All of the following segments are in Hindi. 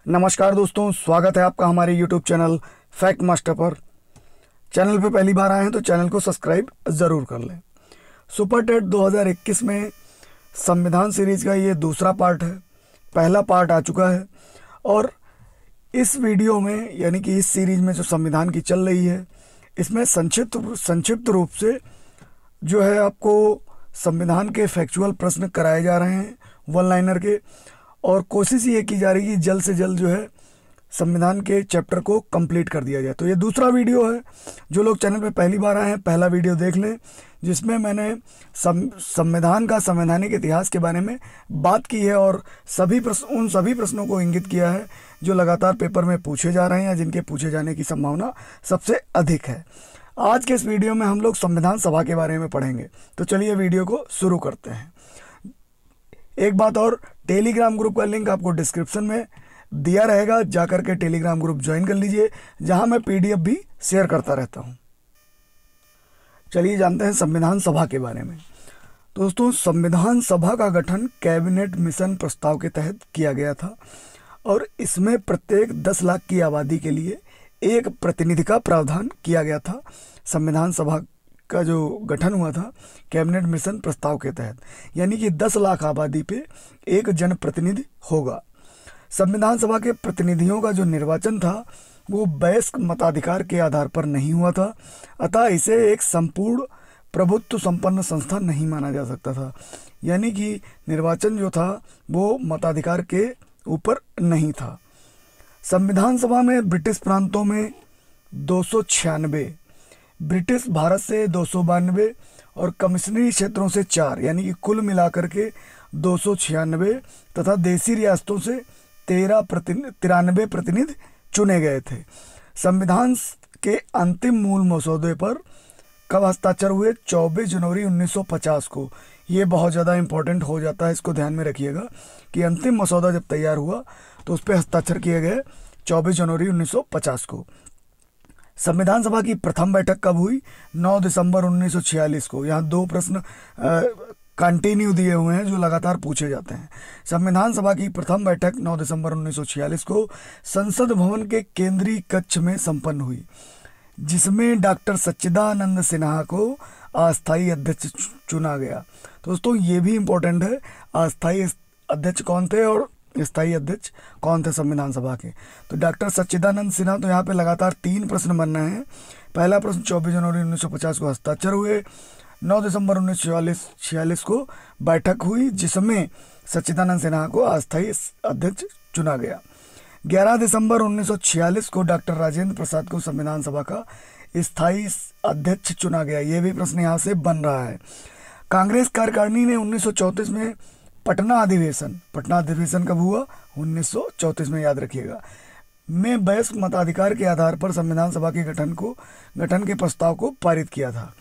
नमस्कार दोस्तों, स्वागत है आपका हमारे YouTube चैनल फैक्ट मास्टर पर। चैनल पे पहली बार आए हैं तो चैनल को सब्सक्राइब ज़रूर कर लें। सुपर टेट 2021 में संविधान सीरीज का ये दूसरा पार्ट है। पहला पार्ट आ चुका है और इस वीडियो में यानी कि इस सीरीज में जो संविधान की चल रही है, इसमें संक्षिप्त रूप से जो है आपको संविधान के फैक्चुअल प्रश्न कराए जा रहे हैं, वन लाइनर के। और कोशिश ये की जा रही है कि जल्द से जल्द जो है संविधान के चैप्टर को कंप्लीट कर दिया जाए। तो ये दूसरा वीडियो है। जो लोग चैनल पे पहली बार आए हैं, पहला वीडियो देख लें, जिसमें मैंने संविधान का संवैधानिक इतिहास के बारे में बात की है और उन सभी प्रश्नों को इंगित किया है जो लगातार पेपर में पूछे जा रहे हैं या जिनके पूछे जाने की संभावना सबसे अधिक है। आज के इस वीडियो में हम लोग संविधान सभा के बारे में पढ़ेंगे। तो चलिए वीडियो को शुरू करते हैं। एक बात और, टेलीग्राम ग्रुप का लिंक आपको डिस्क्रिप्शन में दिया रहेगा, जाकर के टेलीग्राम ग्रुप ज्वाइन कर लीजिए, जहां मैं PDF भी शेयर करता रहता हूं। चलिए जानते हैं संविधान सभा के बारे में। दोस्तों, संविधान सभा का गठन कैबिनेट मिशन प्रस्ताव के तहत किया गया था और इसमें प्रत्येक 10 लाख की आबादी के लिए एक प्रतिनिधि का प्रावधान किया गया था। संविधान सभा का जो गठन हुआ था कैबिनेट मिशन प्रस्ताव के तहत, यानी कि 10 लाख आबादी पे एक जनप्रतिनिधि होगा। संविधान सभा के प्रतिनिधियों का जो निर्वाचन था वो वयस्क मताधिकार के आधार पर नहीं हुआ था, अतः इसे एक संपूर्ण प्रभुत्व संपन्न संस्था नहीं माना जा सकता था। यानी कि निर्वाचन जो था वो मताधिकार के ऊपर नहीं था। संविधान सभा में ब्रिटिश प्रांतों में 296, ब्रिटिश भारत से 292 और कमिश्नरी क्षेत्रों से 4, यानी कि कुल मिलाकर के 296 तथा देसी रियासतों से 93 प्रतिनिधि चुने गए थे। संविधान के अंतिम मूल मसौदे पर कब हस्ताक्षर हुए? 24 जनवरी 1950 को। ये बहुत ज़्यादा इंपॉर्टेंट हो जाता है, इसको ध्यान में रखिएगा कि अंतिम मसौदा जब तैयार हुआ तो उस पर हस्ताक्षर किए गए 24 जनवरी 1950 को। संविधान सभा की प्रथम बैठक कब हुई? 9 दिसंबर 1946 को। यहाँ 2 प्रश्न कंटिन्यू दिए हुए हैं जो लगातार पूछे जाते हैं। संविधान सभा की प्रथम बैठक 9 दिसंबर 1946 को संसद भवन के केंद्रीय कक्ष में संपन्न हुई, जिसमें डॉक्टर सच्चिदानंद सिन्हा को अस्थायी अध्यक्ष चुना गया। दोस्तों, ये भी इम्पोर्टेंट है, अस्थायी अध्यक्ष कौन थे और स्थायी अध्यक्ष कौन थे संविधान सभा के। तो डॉक्टर सच्चिदानंद सिन्हा। तो यहाँ पे लगातार 3 प्रश्न बन रहे हैं। पहला प्रश्न 24 जनवरी 1950 को हस्ताक्षर हुए, 9 दिसंबर 1946 को बैठक हुई जिसमें सच्चिदानंद सिन्हा को अस्थायी अध्यक्ष चुना गया। 11 दिसंबर 1946 को डॉक्टर राजेंद्र प्रसाद को संविधान सभा का स्थायी अध्यक्ष चुना गया। ये भी प्रश्न यहाँ से बन रहा है। कांग्रेस कार्यकारिणी ने 1934 में पटना अधिवेशन कब हुआ? 1934 में, याद रखिएगा, में वयस्क मताधिकार के आधार पर संविधान सभा के गठन के प्रस्ताव को पारित किया था।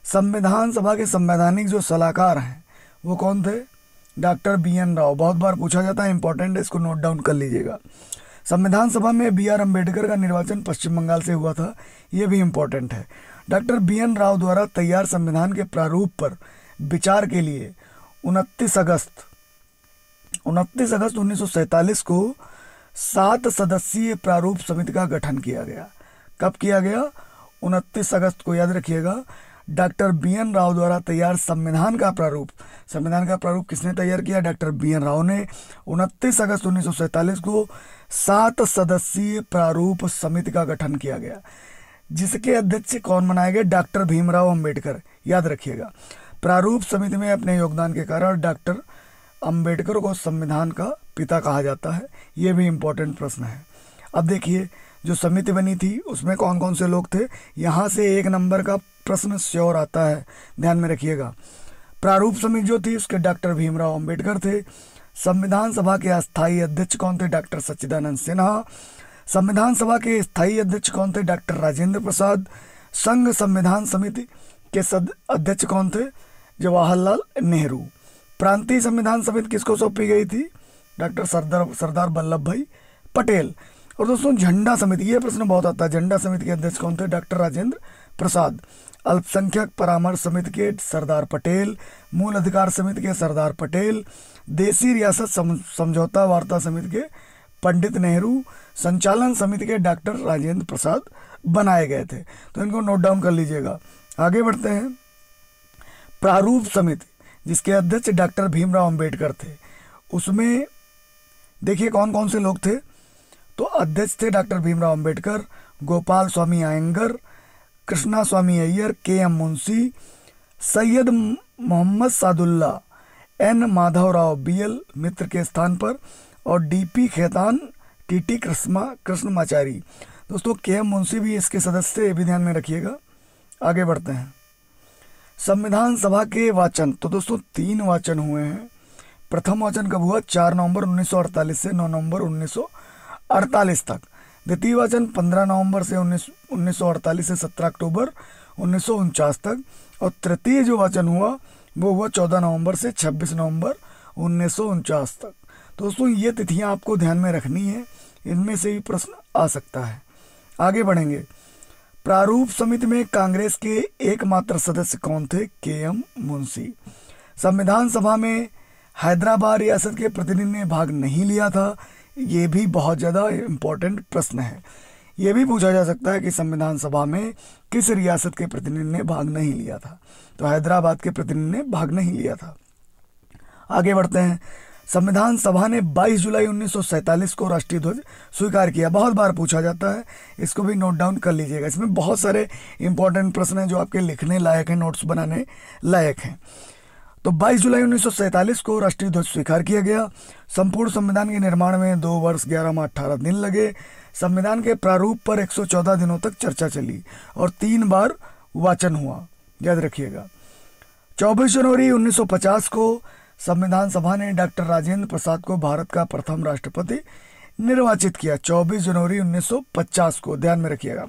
संविधान सभा के संवैधानिक जो सलाहकार हैं वो कौन थे? Doctor BN Rao. बहुत बार पूछा जाता है, इंपॉर्टेंट है, इसको नोट डाउन कर लीजिएगा। संविधान सभा में BR अम्बेडकर का निर्वाचन पश्चिम बंगाल से हुआ था। ये भी इम्पोर्टेंट है। डॉक्टर BN राव द्वारा तैयार संविधान के प्रारूप पर विचार के लिए 29 अगस्त 1947 को 7 सदस्यीय प्रारूप समिति का गठन किया गया। कब किया गया? 29 अगस्त को, याद रखिएगा। डॉक्टर BN राव द्वारा तैयार संविधान का प्रारूप किसने तैयार किया? डॉक्टर BN राव ने। 29 अगस्त 1947 को 7 सदस्यीय प्रारूप समिति का गठन किया गया, जिसके अध्यक्ष कौन बनाए गए? डॉक्टर भीमराव अम्बेडकर। याद रखिएगा, प्रारूप समिति में अपने योगदान के कारण डॉक्टर अम्बेडकर को संविधान का पिता कहा जाता है। ये भी इम्पोर्टेंट प्रश्न है। अब देखिए, जो समिति बनी थी उसमें कौन कौन से लोग थे? यहाँ से 1 नंबर का प्रश्न श्योर आता है, ध्यान में रखिएगा। प्रारूप समिति जो थी उसके डॉक्टर भीमराव अम्बेडकर थे। संविधान सभा के अस्थायी अध्यक्ष कौन थे? डॉक्टर सच्चिदानंद सिन्हा। संविधान सभा के स्थायी अध्यक्ष कौन थे? डॉक्टर राजेंद्र प्रसाद। संघ संविधान समिति के अध्यक्ष कौन थे? जवाहरलाल नेहरू। प्रांतीय संविधान समिति किसको सौंपी गई थी? डॉक्टर सरदार वल्लभ भाई पटेल। और दोस्तों, झंडा समिति, ये प्रश्न बहुत आता है, झंडा समिति के अध्यक्ष कौन थे? डॉक्टर राजेंद्र प्रसाद। अल्पसंख्यक परामर्श समिति के सरदार पटेल। मूल अधिकार समिति के सरदार पटेल। देसी रियासत समझौता वार्ता समिति के पंडित नेहरू संचालन समिति के डॉक्टर राजेंद्र प्रसाद बनाए गए थे। तो इनको नोट डाउन कर लीजिएगा। आगे बढ़ते हैं। प्रारूप समिति जिसके अध्यक्ष डॉक्टर भीमराव अंबेडकर थे, उसमें देखिए कौन कौन से लोग थे। तो अध्यक्ष थे doctor Bhimrao Ambedkar, Gopal Swami Ayyangar, Krishna Swami Iyer, K M. Munshi, Syed Mohammad Saadulla, N. Madhavrao BL Mitra के स्थान पर, और D.P. खेतान, T.T. कृष्णमाचारी। दोस्तों के.एम. मुंशी भी इसके सदस्य थे, ये भी ध्यान में रखिएगा। आगे बढ़ते हैं। संविधान सभा के वाचन, तो दोस्तों 3 वाचन हुए हैं। प्रथम वाचन कब हुआ? 4 नवंबर 1948 से 9 नवंबर 1948 तक। द्वितीय वाचन 15 नवंबर से 1948 से 17 अक्टूबर 1949 तक। और तृतीय जो वाचन हुआ वो हुआ 14 नवंबर से 26 नवंबर 1949 तक। दोस्तों ये तिथियां आपको ध्यान में रखनी है, इनमें से भी प्रश्न आ सकता है। आगे बढ़ेंगे। प्रारूप समिति में कांग्रेस के एकमात्र सदस्य कौन थे? के.एम. मुंशी। संविधान सभा में हैदराबाद रियासत के प्रतिनिधि ने भाग नहीं लिया था, ये भी बहुत ज़्यादा इम्पोर्टेंट प्रश्न है। ये भी पूछा जा सकता है कि संविधान सभा में किस रियासत के प्रतिनिधि ने भाग नहीं लिया था? तो हैदराबाद के प्रतिनिधि ने भाग नहीं लिया था। आगे बढ़ते हैं। संविधान सभा ने 22 जुलाई 1947 को राष्ट्रीय ध्वज स्वीकार किया। बहुत बार पूछा जाता है, इसको भी नोट डाउन कर लीजिएगा। इसमें बहुत सारे इंपॉर्टेंट प्रश्न हैं जो आपके लिखने लायक हैं, नोट्स बनाने लायक हैं। तो 22 जुलाई 1947 को राष्ट्रीय ध्वज स्वीकार किया गया। संपूर्ण संविधान के निर्माण में 2 वर्ष 11 माह 18 दिन लगे। संविधान के प्रारूप पर 114 दिनों तक चर्चा चली और 3 बार वाचन हुआ, याद रखिएगा। 24 जनवरी 1950 को संविधान सभा ने डॉक्टर राजेंद्र प्रसाद को भारत का प्रथम राष्ट्रपति निर्वाचित किया। 24 जनवरी 1950 को, ध्यान में रखिएगा।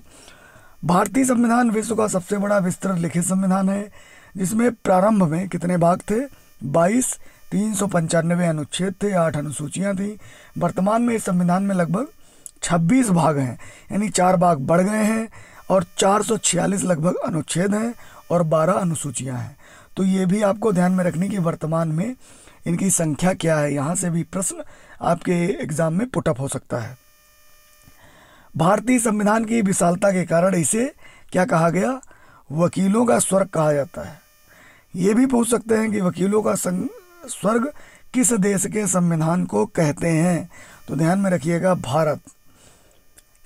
भारतीय संविधान विश्व का सबसे बड़ा विस्तृत लिखित संविधान है, जिसमें प्रारंभ में कितने भाग थे? 22, 395 अनुच्छेद थे, 8 अनुसूचियां थी। वर्तमान में इस संविधान में लगभग 26 भाग हैं, यानी 4 भाग बढ़ गए हैं, और 446 लगभग अनुच्छेद हैं और 12 अनुसूचियां हैं। तो ये भी आपको ध्यान में रखनी कि वर्तमान में इनकी संख्या क्या है। यहाँ से भी प्रश्न आपके एग्जाम में पुटअप हो सकता है। भारतीय संविधान की विशालता के कारण इसे क्या कहा गया? वकीलों का स्वर्ग कहा जाता है। ये भी पूछ सकते हैं कि वकीलों का स्वर्ग किस देश के संविधान को कहते हैं? तो ध्यान में रखिएगा, भारत।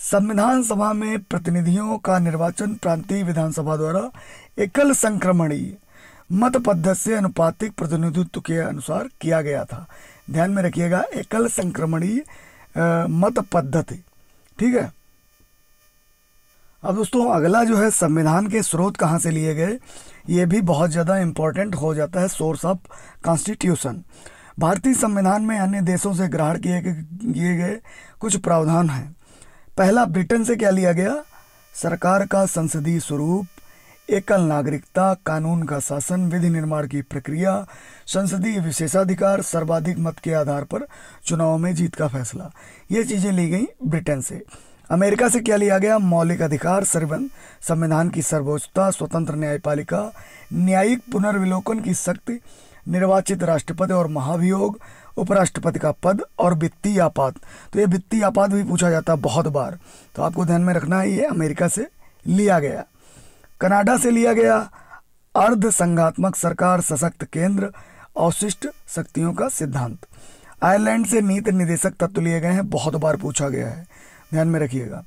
संविधान सभा में प्रतिनिधियों का निर्वाचन प्रांतीय विधानसभा द्वारा एकल संक्रमणीय मत पद्धति से अनुपातिक प्रतिनिधित्व के अनुसार किया गया था। ध्यान में रखिएगा, एकल संक्रमणीय मत पद्धति, ठीक है। अब दोस्तों अगला जो है, संविधान के स्रोत कहाँ से लिए गए, ये भी बहुत ज़्यादा इम्पोर्टेंट हो जाता है। Source of constitution. भारतीय संविधान में अन्य देशों से ग्रहण किए गए कुछ प्रावधान हैं। पहला, ब्रिटेन से क्या लिया गया? सरकार का संसदीय स्वरूप, एकल नागरिकता, कानून का शासन, विधि निर्माण की प्रक्रिया, संसदीय विशेषाधिकार, सर्वाधिक मत के आधार पर चुनाव में जीत का फैसला। ये चीज़ें ली गई ब्रिटेन से। अमेरिका से क्या लिया गया? मौलिक अधिकार, संविधान की सर्वोच्चता, स्वतंत्र न्यायपालिका, न्यायिक पुनर्विलोकन की शक्ति, निर्वाचित राष्ट्रपति और महाभियोग, उपराष्ट्रपति का पद, और वित्तीय आपात। तो ये वित्तीय आपात भी पूछा जाता है बहुत बार, तो आपको ध्यान में रखना है, ये अमेरिका से लिया गया। कनाडा से लिया गया अर्ध संघात्मक सरकार, सशक्त केंद्र, अवशिष्ट शक्तियों का सिद्धांत। आयरलैंड से नीति निर्देशक तत्व लिए गए हैं, बहुत बार पूछा गया है, ध्यान में रखिएगा।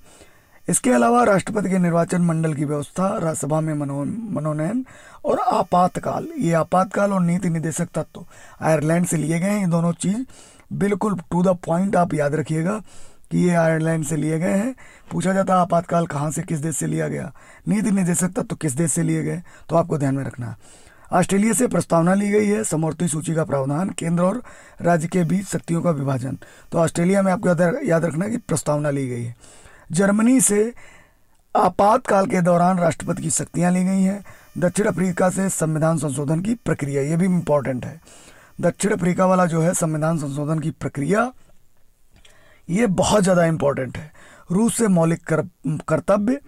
इसके अलावा राष्ट्रपति के निर्वाचन मंडल की व्यवस्था, राज्यसभा में मनोनयन और आपातकाल। ये आपातकाल और नीति निर्देशक तत्व आयरलैंड से लिए गए हैं। ये दोनों चीज़ बिल्कुल टू द पॉइंट आप याद रखिएगा कि ये आयरलैंड से लिए गए हैं। पूछा जाता है आपातकाल कहाँ से, किस देश से लिया गया, नीति निर्देशक तत्व किस देश से लिए गए, तो आपको ध्यान में रखना है। ऑस्ट्रेलिया से प्रस्तावना ली गई है, समवर्ती सूची का प्रावधान, केंद्र और राज्य के बीच शक्तियों का विभाजन। तो ऑस्ट्रेलिया में आपको याद रखना है कि प्रस्तावना ली गई है। जर्मनी से आपातकाल के दौरान राष्ट्रपति की शक्तियां ली गई हैं। दक्षिण अफ्रीका से संविधान संशोधन की प्रक्रिया, ये भी इम्पोर्टेंट है। दक्षिण अफ्रीका वाला जो है संविधान संशोधन की प्रक्रिया, ये बहुत ज़्यादा इम्पोर्टेंट है। रूस से मौलिक कर्तव्य,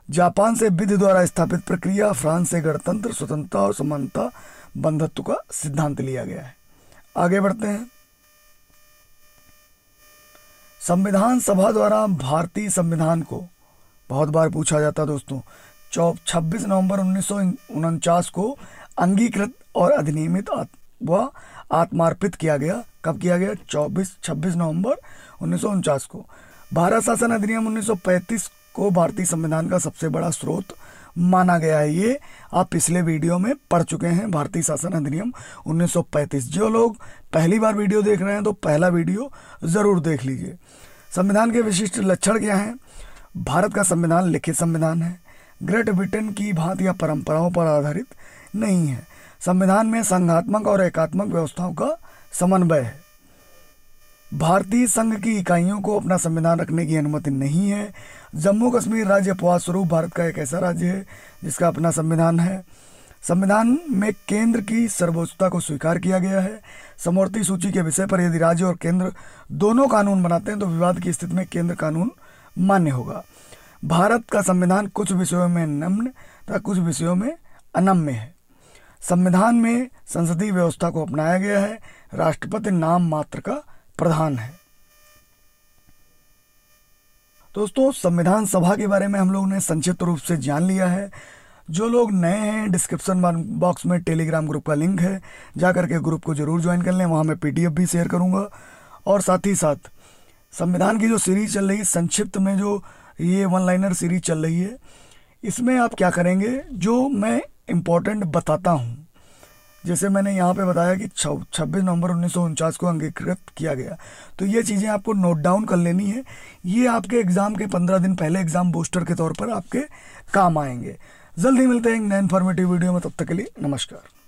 जापान से विधि द्वारा स्थापित प्रक्रिया, फ्रांस से गणतंत्र, स्वतंत्रता और समानता बंधुत्व का सिद्धांत लिया गया है। आगे बढ़ते हैं। संविधान सभा द्वारा भारतीय संविधान को बहुत बार पूछा जाता दोस्तों 26 नवंबर 1949 को अंगीकृत और अधिनियमित व आत्मार्पित किया गया। कब किया गया? 26 नवंबर 1949 को। भारत शासन अधिनियम 1935 को भारतीय संविधान का सबसे बड़ा स्रोत माना गया है। ये आप पिछले वीडियो में पढ़ चुके हैं, भारतीय शासन अधिनियम 1935। जो लोग पहली बार वीडियो देख रहे हैं तो पहला वीडियो ज़रूर देख लीजिए। संविधान के विशिष्ट लक्षण क्या हैं? भारत का संविधान लिखित संविधान है, ग्रेट ब्रिटेन की भांति या परंपराओं पर आधारित नहीं है। संविधान में संघात्मक और एकात्मक व्यवस्थाओं का समन्वय है। भारतीय संघ की इकाइयों को अपना संविधान रखने की अनुमति नहीं है। जम्मू कश्मीर राज्य अपवाद स्वरूप भारत का एक ऐसा राज्य है जिसका अपना संविधान है। संविधान में केंद्र की सर्वोच्चता को स्वीकार किया गया है। समवर्ती सूची के विषय पर यदि राज्य और केंद्र दोनों कानून बनाते हैं तो विवाद की स्थिति में केंद्र कानून मान्य होगा। भारत का संविधान कुछ विषयों में नम्य तथा कुछ विषयों में अनम्य है। संविधान में संसदीय व्यवस्था को अपनाया गया है। राष्ट्रपति नाम मात्र का प्रधान है। दोस्तों, संविधान सभा के बारे में हम लोगों ने संक्षिप्त रूप से जान लिया है। जो लोग नए हैं, डिस्क्रिप्शन बॉक्स में टेलीग्राम ग्रुप का लिंक है, जा करके ग्रुप को जरूर ज्वाइन कर लें। वहाँ मैं PDF भी शेयर करूँगा। और साथ ही साथ संविधान की जो सीरीज चल रही है, संक्षिप्त में जो ये वन लाइनर सीरीज चल रही है, इसमें आप क्या करेंगे, जो मैं इम्पोर्टेंट बताता हूँ, जैसे मैंने यहाँ पे बताया कि 26 नवंबर 1949 को अंगीकृत किया गया, तो ये चीज़ें आपको नोट डाउन कर लेनी है। ये आपके एग्ज़ाम के 15 दिन पहले एग्ज़ाम बूस्टर के तौर पर आपके काम आएंगे। जल्दी मिलते हैं एक नए इन्फॉर्मेटिव वीडियो में, तब तक के लिए नमस्कार।